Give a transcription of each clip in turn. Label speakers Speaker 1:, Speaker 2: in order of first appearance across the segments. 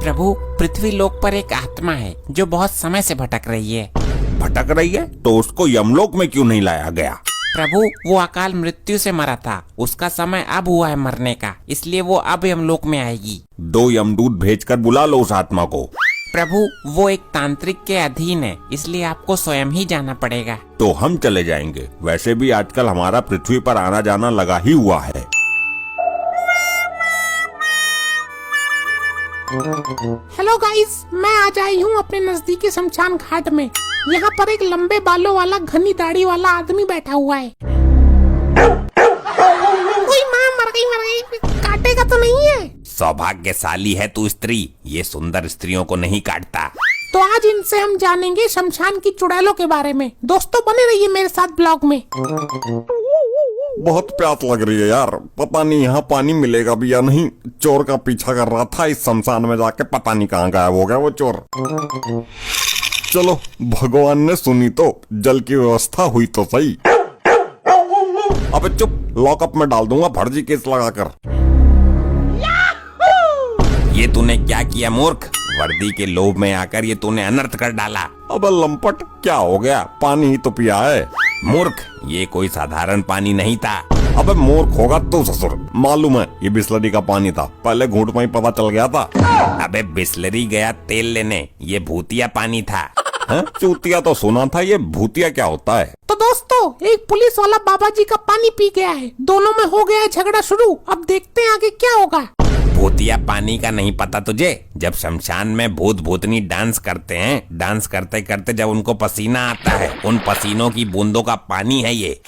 Speaker 1: प्रभु, पृथ्वी लोक पर एक आत्मा है जो बहुत समय से भटक रही है।
Speaker 2: भटक रही है तो उसको यमलोक में क्यों नहीं लाया गया?
Speaker 1: प्रभु, वो अकाल मृत्यु से मरा था, उसका समय अब हुआ है मरने का, इसलिए वो अब यमलोक में आएगी।
Speaker 2: 2 यमदूत भेजकर बुला लो उस आत्मा को।
Speaker 1: प्रभु, वो एक तांत्रिक के अधीन है, इसलिए आपको स्वयं ही जाना पड़ेगा।
Speaker 2: तो हम चले जाएंगे, वैसे भी आजकल हमारा पृथ्वी पर आना जाना लगा ही हुआ है।
Speaker 3: हेलो गाइस, मैं आज आई हूँ अपने नजदीकी शमशान घाट में। यहाँ पर एक लंबे बालों वाला घनी दाढ़ी वाला आदमी बैठा हुआ है। कोई माँ मर गई, काटेगा तो नहीं है?
Speaker 2: सौभाग्यशाली है तू स्त्री, ये सुंदर स्त्रियों को नहीं काटता।
Speaker 3: तो आज इनसे हम जानेंगे शमशान की चुड़ैलों के बारे में। दोस्तों बने रहिए मेरे साथ ब्लॉग में।
Speaker 2: बहुत प्यास लग रही है यार, पता नहीं यहाँ पानी मिलेगा भी या नहीं। चोर का पीछा कर रहा था इस शमशान में जाके, पता नहीं कहाँ गायब हो गया वो चोर। चलो, भगवान ने सुनी तो जल की व्यवस्था हुई तो सही। अबे चुप, लॉकअप में डाल दूंगा फर्जी केस लगाकर। ये तूने क्या किया मूर्ख? वर्दी के लोभ में आकर ये तूने अनर्थ कर डाला। अबे लंपट, क्या हो गया? पानी ही तो पिया है। मूर्ख, ये कोई साधारण पानी नहीं था। अबे मूर्ख होगा तू ससुर, मालूम है ये बिस्लरी का पानी था, पहले घूंट में ही पता चल गया था। अबे बिस्लरी गया तेल लेने, ये भूतिया पानी था। चूतिया तो सुना था, ये भूतिया क्या होता है?
Speaker 3: तो दोस्तों, एक पुलिस वाला बाबा जी का पानी पी गया है, दोनों में हो गया है झगड़ा शुरू। अब देखते हैं आगे क्या होगा।
Speaker 2: भूतिया पानी का नहीं पता तुझे? जब शमशान में भूत भूतनी डांस करते हैं, डांस करते करते जब उनको पसीना आता है, उन पसीनों की बूंदों का पानी है ये।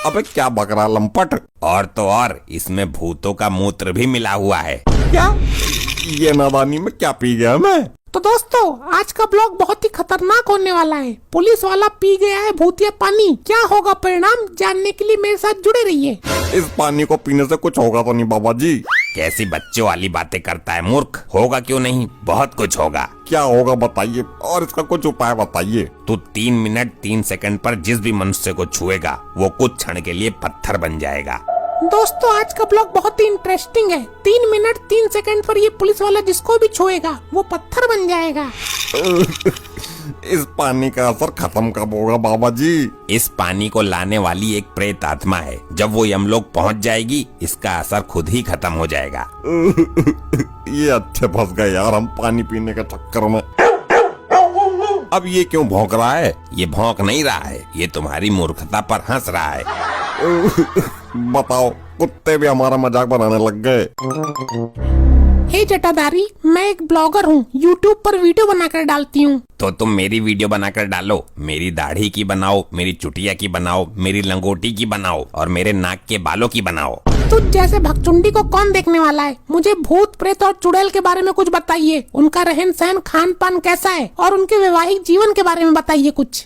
Speaker 2: अबे क्या बकरा लंपट, और तो और इसमें भूतों का मूत्र भी मिला हुआ है। क्या? ये नादानी में क्या पी गया मैं?
Speaker 3: तो दोस्तों, आज का ब्लॉग बहुत ही खतरनाक होने वाला है। पुलिस वाला पी गया है भूतिया पानी, क्या होगा परिणाम जानने के लिए मेरे साथ जुड़े रहिए।
Speaker 2: इस पानी को पीने से कुछ होगा तो नहीं बाबा जी? कैसी बच्चों वाली बातें करता है मूर्ख, होगा क्यों नहीं, बहुत कुछ होगा। क्या होगा बताइए, और इसका कुछ उपाय बताइए। तू 3 मिनट 3 सेकंड पर जिस भी मनुष्य को छुएगा वो कुछ क्षण के लिए पत्थर बन जाएगा।
Speaker 3: दोस्तों, आज का ब्लॉग बहुत ही इंटरेस्टिंग है। 3 मिनट 3 सेकंड पर ये पुलिस वाला जिसको भी छुएगा वो पत्थर बन जाएगा।
Speaker 2: इस पानी का असर खत्म कब होगा बाबा जी? इस पानी को लाने वाली एक प्रेत आत्मा है, जब वो यमलोक पहुंच जाएगी इसका असर खुद ही खत्म हो जाएगा। ये अच्छे फंस गए यार हम पानी पीने के चक्कर में। अब ये क्यों भौंक रहा है? ये भौंक नहीं रहा है, ये तुम्हारी मूर्खता पर हंस रहा है। बताओ, कुत्ते भी हमारा मजाक बनाने लग गए।
Speaker 3: हे जटाधारी, मैं एक ब्लॉगर हूँ, यूट्यूब पर वीडियो बनाकर डालती हूँ।
Speaker 2: तो तुम मेरी वीडियो बनाकर डालो, मेरी दाढ़ी की बनाओ, मेरी चुटिया की बनाओ, मेरी लंगोटी की बनाओ और मेरे नाक के बालों की बनाओ।
Speaker 3: तुझ जैसे भगचुंडी को कौन देखने वाला है? मुझे भूत प्रेत और चुड़ैल के बारे में कुछ बताइए। उनका रहन सहन खान पान कैसा है और उनके वैवाहिक जीवन के बारे में बताइए कुछ।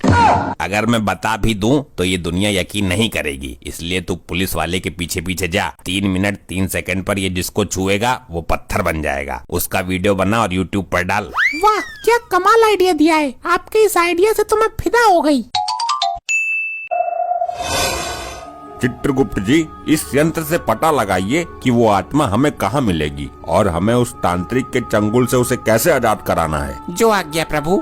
Speaker 2: अगर मैं बता भी दूं तो ये दुनिया यकीन नहीं करेगी, इसलिए तू पुलिस वाले के पीछे पीछे जा। 3 मिनट 3 सेकंड पर ये जिसको छुएगा वो पत्थर बन जाएगा। उसका वीडियो बना और यूट्यूब पर डाल।
Speaker 3: वाह, क्या कमाल आइडिया दिया है। आपके इस आइडिया से तो मैं फिदा हो गई।
Speaker 2: चित्रगुप्त जी, इस यंत्र से पता लगाइए कि वो आत्मा हमें कहाँ मिलेगी और हमें उस तांत्रिक के चंगुल से उसे कैसे आजाद कराना है।
Speaker 1: जो आज्ञा प्रभु।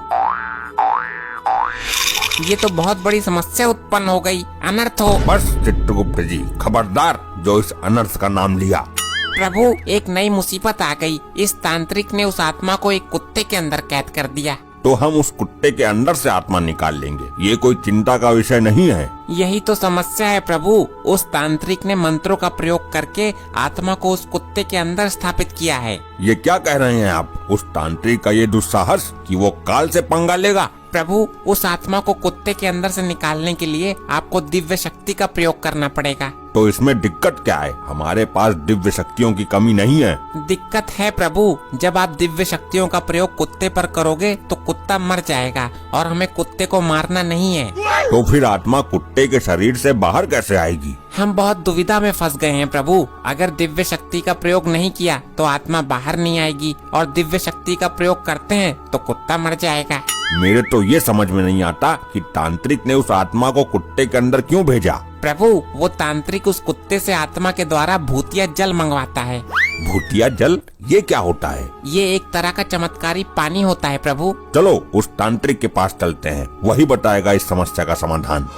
Speaker 1: ये तो बहुत बड़ी समस्या उत्पन्न हो गई, अनर्थ हो।
Speaker 2: बस चित्रगुप्त जी, खबरदार जो इस अनर्थ का नाम लिया।
Speaker 1: प्रभु, एक नई मुसीबत आ गई। इस तांत्रिक ने उस आत्मा को एक कुत्ते के अंदर कैद कर दिया।
Speaker 2: तो हम उस कुत्ते के अंदर से आत्मा निकाल लेंगे, ये कोई चिंता का विषय नहीं है।
Speaker 1: यही तो समस्या है प्रभु। उस तांत्रिक ने मंत्रों का प्रयोग करके आत्मा को उस कुत्ते के अंदर स्थापित किया है।
Speaker 2: ये क्या कह रहे हैं आप? उस तांत्रिक का ये दुस्साहस कि वो काल से पंगा लेगा।
Speaker 1: प्रभु, उस आत्मा को कुत्ते के अंदर से निकालने के लिए आपको दिव्य शक्ति का प्रयोग करना पड़ेगा।
Speaker 2: तो इसमें दिक्कत क्या है? हमारे पास दिव्य शक्तियों की कमी नहीं है।
Speaker 1: दिक्कत है प्रभु, जब आप दिव्य शक्तियों का प्रयोग कुत्ते पर करोगे तो कुत्ता मर जाएगा और हमें कुत्ते को मारना नहीं है।
Speaker 2: तो फिर आत्मा कुत्ते के शरीर से बाहर कैसे आएगी?
Speaker 1: हम बहुत दुविधा में फंस गए हैं प्रभु। अगर दिव्य शक्ति का प्रयोग नहीं किया तो आत्मा बाहर नहीं आएगी और दिव्य शक्ति का प्रयोग करते हैं तो कुत्ता मर जाएगा।
Speaker 2: मेरे तो ये समझ में नहीं आता कि तांत्रिक ने उस आत्मा को कुत्ते के अंदर क्यों भेजा।
Speaker 1: प्रभु वो तांत्रिक उस कुत्ते से आत्मा के द्वारा भूतिया जल मंगवाता है।
Speaker 2: भूतिया जल, ये क्या होता है?
Speaker 1: ये एक तरह का चमत्कारी पानी होता है प्रभु।
Speaker 2: चलो उस तांत्रिक के पास चलते हैं, वही बताएगा इस समस्या का समाधान।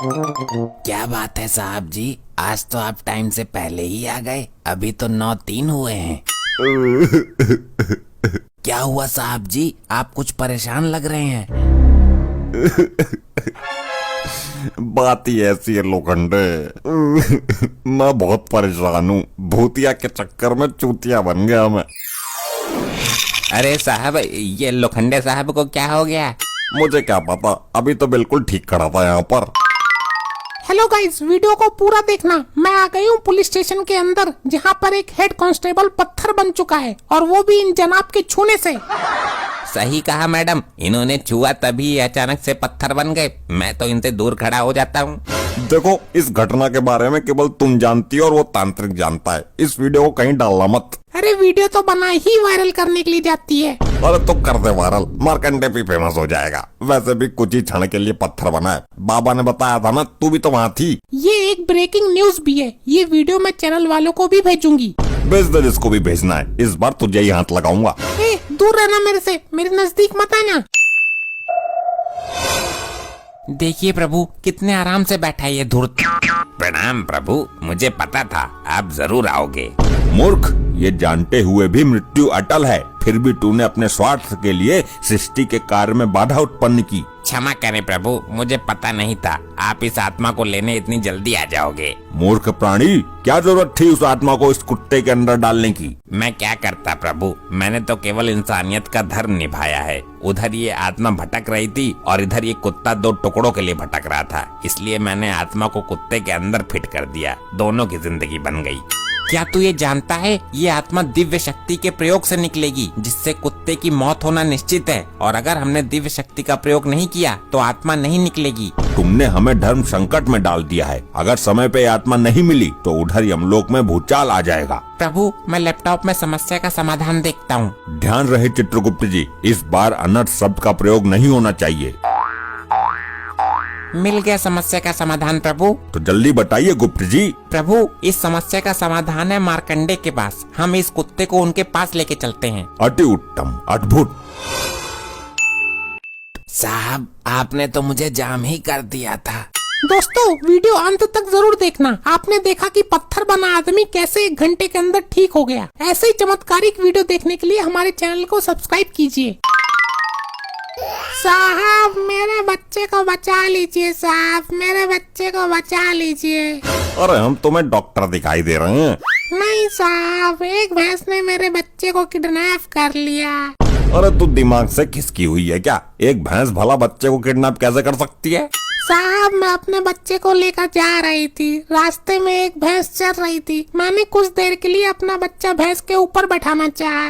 Speaker 1: क्या बात है साहब जी, आज तो आप टाइम से पहले ही आ गए। अभी तो 9:03 हुए हैं। क्या हुआ साहब जी, आप कुछ परेशान लग रहे हैं।
Speaker 2: बात ही ऐसी है लोखंडे, मैं बहुत परेशान हूँ। भूतिया के चक्कर में चूतिया बन गया मैं।
Speaker 1: अरे साहब, ये लोखंडे साहब को क्या हो गया।
Speaker 2: मुझे क्या पता, अभी तो बिल्कुल ठीक खड़ा था यहाँ पर।
Speaker 3: हेलो गाइस, वीडियो को पूरा देखना। मैं आ गई हूँ पुलिस स्टेशन के अंदर, जहाँ पर एक हेड कांस्टेबल पत्थर बन चुका है, और वो भी इन जनाब के छूने से।
Speaker 1: सही कहा मैडम, इन्होंने छुआ तभी अचानक से पत्थर बन गए। मैं तो इनसे दूर खड़ा हो जाता हूँ।
Speaker 2: देखो, इस घटना के बारे में केवल तुम जानती हो और वो तांत्रिक जानता है। इस वीडियो को कहीं डालना मत।
Speaker 3: अरे वीडियो तो बना ही वायरल करने के लिए जाती है।
Speaker 2: अरे तो कर दे वायरल, मार्कंडे भी फेमस हो जाएगा। वैसे भी कुछ ही क्षण के लिए पत्थर बना है, बाबा ने बताया था ना, तू भी तो वहाँ थी।
Speaker 3: ये एक ब्रेकिंग न्यूज भी है। ये वीडियो मैं चैनल वालों को भी भेजूंगी।
Speaker 2: भेज दे जिसको भी भेजना है, इस बार तुझे ही हाथ लगाऊंगा।
Speaker 3: दूर रहना मेरे से, मेरे नजदीक मत आना।
Speaker 1: देखिए प्रभु, कितने आराम से बैठा है ये धूर्त।
Speaker 2: प्रणाम प्रभु, मुझे पता था आप जरूर आओगे। मूर्ख, ये जानते हुए भी मृत्यु अटल है, फिर भी तूने अपने स्वार्थ के लिए सृष्टि के कार्य में बाधा उत्पन्न की।
Speaker 1: क्षमा करें प्रभु, मुझे पता नहीं था आप इस आत्मा को लेने इतनी जल्दी आ जाओगे।
Speaker 2: मूर्ख प्राणी, क्या जरूरत थी उस आत्मा को इस कुत्ते के अंदर डालने की?
Speaker 1: मैं क्या करता प्रभु, मैंने तो केवल इंसानियत का धर्म निभाया है। उधर ये आत्मा भटक रही थी और इधर ये कुत्ता दो टुकड़ों के लिए भटक रहा था, इसलिए मैंने आत्मा को कुत्ते के अंदर फिट कर दिया। दोनों की जिंदगी बन गई। क्या तू ये जानता है, ये आत्मा दिव्य शक्ति के प्रयोग से निकलेगी, जिससे कुत्ते की मौत होना निश्चित है। और अगर हमने दिव्य शक्ति का प्रयोग नहीं किया तो आत्मा नहीं निकलेगी।
Speaker 2: तुमने हमें धर्म संकट में डाल दिया है। अगर समय पे आत्मा नहीं मिली तो उधर यमलोक में भूचाल आ जाएगा।
Speaker 1: प्रभु, मैं लैपटॉप में समस्या का समाधान देखता हूँ।
Speaker 2: ध्यान रहे चित्रगुप्त जी, इस बार अनर्थ शब्द का प्रयोग नहीं होना चाहिए।
Speaker 1: मिल गया समस्या का समाधान प्रभु।
Speaker 2: तो जल्दी बताइए गुप्त जी।
Speaker 1: प्रभु, इस समस्या का समाधान है मार्कंडे के पास। हम इस कुत्ते को उनके पास लेके चलते हैं।
Speaker 2: अति उत्तम, अद्भुत।
Speaker 1: साहब, आपने तो मुझे जाम ही कर दिया था।
Speaker 3: दोस्तों, वीडियो अंत तक जरूर देखना। आपने देखा कि पत्थर बना आदमी कैसे 1 घंटे के अंदर ठीक हो गया। ऐसे ही चमत्कारिक वीडियो देखने के लिए हमारे चैनल को सब्सक्राइब कीजिए। साहब, मेरे बच्चे को बचा लीजिए। साहब, मेरे बच्चे को बचा लीजिए।
Speaker 2: अरे हम तुम्हें डॉक्टर दिखाई दे रहे हैं।
Speaker 3: नहीं साहब, एक भैंस ने मेरे बच्चे को किडनैप कर लिया।
Speaker 2: अरे तू दिमाग से खिसकी हुई है क्या? एक भैंस भला बच्चे को किडनैप कैसे कर सकती है?
Speaker 3: साहब, मैं अपने बच्चे को लेकर जा रही थी। रास्ते में एक भैंस चल रही थी। मैंने कुछ देर के लिए अपना बच्चा भैंस के ऊपर बैठाना चाहा।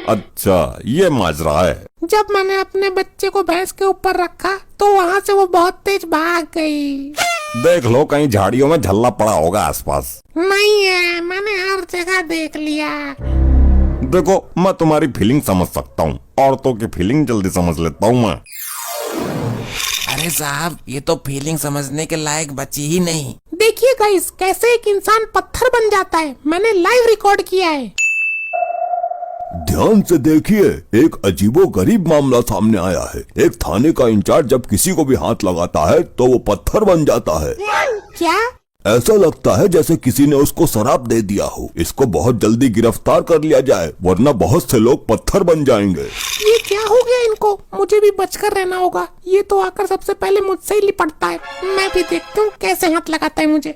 Speaker 2: अच्छा, ये माजरा है।
Speaker 3: जब मैंने अपने बच्चे को भैंस के ऊपर रखा तो वहाँ से वो बहुत तेज भाग गई।
Speaker 2: देख लो, कहीं झाड़ियों में झल्ला पड़ा होगा आसपास।
Speaker 3: नहीं है, मैंने हर जगह देख लिया।
Speaker 2: देखो, मैं तुम्हारी फीलिंग समझ सकता हूँ। औरतों की फीलिंग जल्दी समझ लेता हूँ मैं।
Speaker 1: अरे साहब, ये तो फीलिंग समझने के लायक बची ही नहीं।
Speaker 3: देखिए गाइस, कैसे एक इंसान पत्थर बन जाता है। मैंने लाइव रिकॉर्ड किया है।
Speaker 4: ध्यान से देखिए, एक अजीबोगरीब मामला सामने आया है। एक थाने का इंचार्ज जब किसी को भी हाथ लगाता है तो वो पत्थर बन जाता है।
Speaker 3: क्या?
Speaker 4: ऐसा लगता है जैसे किसी ने उसको शराब दे दिया हो। इसको बहुत जल्दी गिरफ्तार कर लिया जाए, वरना बहुत से लोग पत्थर बन जाएंगे।
Speaker 3: ये क्या हो गया इनको? मुझे भी बचकर रहना होगा। ये तो आकर सबसे पहले मुझसे ही लिपटता है। मैं भी देखता हूँ कैसे हाथ लगाता है मुझे।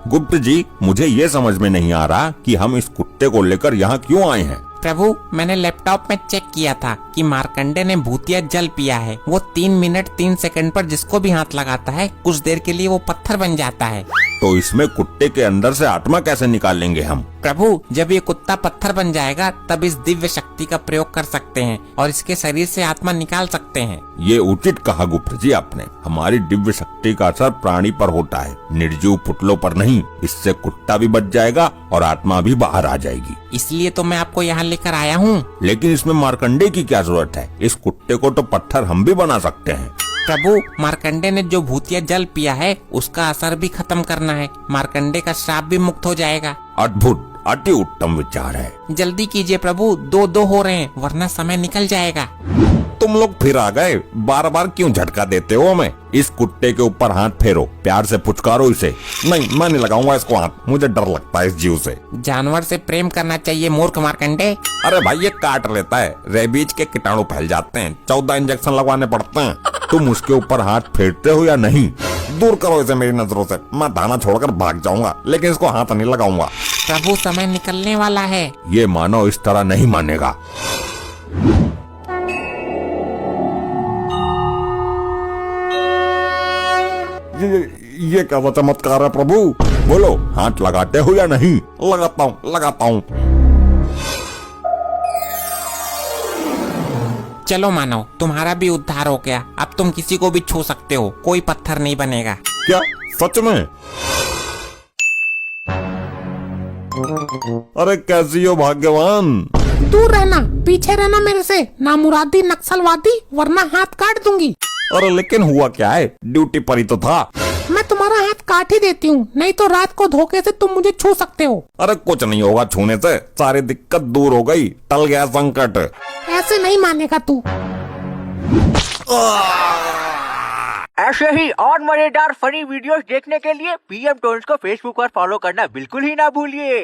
Speaker 2: गुप्त जी, मुझे ये समझ में नहीं आ रहा कि हम इस कुत्ते को लेकर यहाँ क्यों आए हैं।
Speaker 1: प्रभु, मैंने लैपटॉप में चेक किया था कि मार्कंडे ने भूतिया जल पिया है। वो 3 मिनट 3 सेकंड पर जिसको भी हाथ लगाता है कुछ देर के लिए वो पत्थर बन जाता है।
Speaker 2: तो इसमें कुत्ते के अंदर से आत्मा कैसे निकालेंगे हम?
Speaker 1: प्रभु, जब ये कुत्ता पत्थर बन जाएगा तब इस दिव्य शक्ति का प्रयोग कर सकते हैं और इसके शरीर से आत्मा निकाल सकते हैं।
Speaker 2: ये उचित कहा गुप्त जी आपने। हमारी दिव्य शक्ति का असर प्राणी पर होता है, निर्जीव पुतलों पर नहीं। इससे कुत्ता भी बच जाएगा और आत्मा भी बाहर आ जाएगी।
Speaker 1: इसलिए तो मैं आपको यहाँ लेकर आया हूँ।
Speaker 2: लेकिन इसमें मार्कंडे की क्या जरूरत है? इस कुत्ते को तो पत्थर हम भी बना सकते हैं।
Speaker 1: प्रभु, मार्कंडे ने जो भूतिया जल पिया है उसका असर भी खत्म करना है। मार्कंडे का श्राप भी मुक्त हो जाएगा।
Speaker 2: अद्भुत, अति उत्तम विचार है।
Speaker 1: जल्दी कीजिए प्रभु, 2-2 हो रहे हैं वरना समय निकल जाएगा।
Speaker 2: तुम लोग फिर आ गए। बार बार क्यों झटका देते हो हमें? इस कुत्ते के ऊपर हाथ फेरो, प्यार से पुचकारो इसे। नहीं, मैं नहीं लगाऊंगा इसको हाथ, मुझे डर लगता है इस जीव से।
Speaker 1: जानवर से प्रेम करना चाहिए मूर्ख मार्कंडे।
Speaker 2: अरे भाई, ये काट लेता है, रेबीज के कीटाणु फैल जाते हैं, 14 इंजेक्शन लगवाने पड़ते हैं। तुम उसके ऊपर हाथ फेरते हो या नहीं? दूर करो इसे मेरी नजरों से। मैं थाना छोड़कर भाग जाऊंगा, लेकिन इसको हाथ नहीं लगाऊंगा।
Speaker 1: प्रभु, समय निकलने वाला है।
Speaker 2: ये मानव इस तरह नहीं मानेगा। ये क्या चमत्कार है प्रभु? बोलो, हाथ लगाते हो या नहीं? लगाता हूँ, लगाता हूँ।
Speaker 1: चलो मानव, तुम्हारा भी उद्धार हो गया। अब तुम किसी को भी छू सकते हो, कोई पत्थर नहीं बनेगा।
Speaker 2: क्या सच में? अरे कैसी हो भाग्यवान।
Speaker 3: दूर रहना, पीछे रहना मेरे से, नामुरादी नक्सलवादी, वरना हाथ काट दूंगी।
Speaker 2: अरे लेकिन हुआ क्या है? ड्यूटी पर ही तो था।
Speaker 3: मैं तुम्हारा हाथ काट ही देती हूँ, नहीं तो रात को धोखे से तुम मुझे छू सकते हो।
Speaker 2: अरे कुछ नहीं होगा छूने से, सारी दिक्कत दूर हो गई, टल गया संकट।
Speaker 3: ऐसे नहीं मानेगा तू।
Speaker 5: ऐसे ही और मजेदार फनी वीडियोस देखने के लिए पीएम टोन्स को फेसबुक पर फॉलो करना बिल्कुल ही ना भूलिए।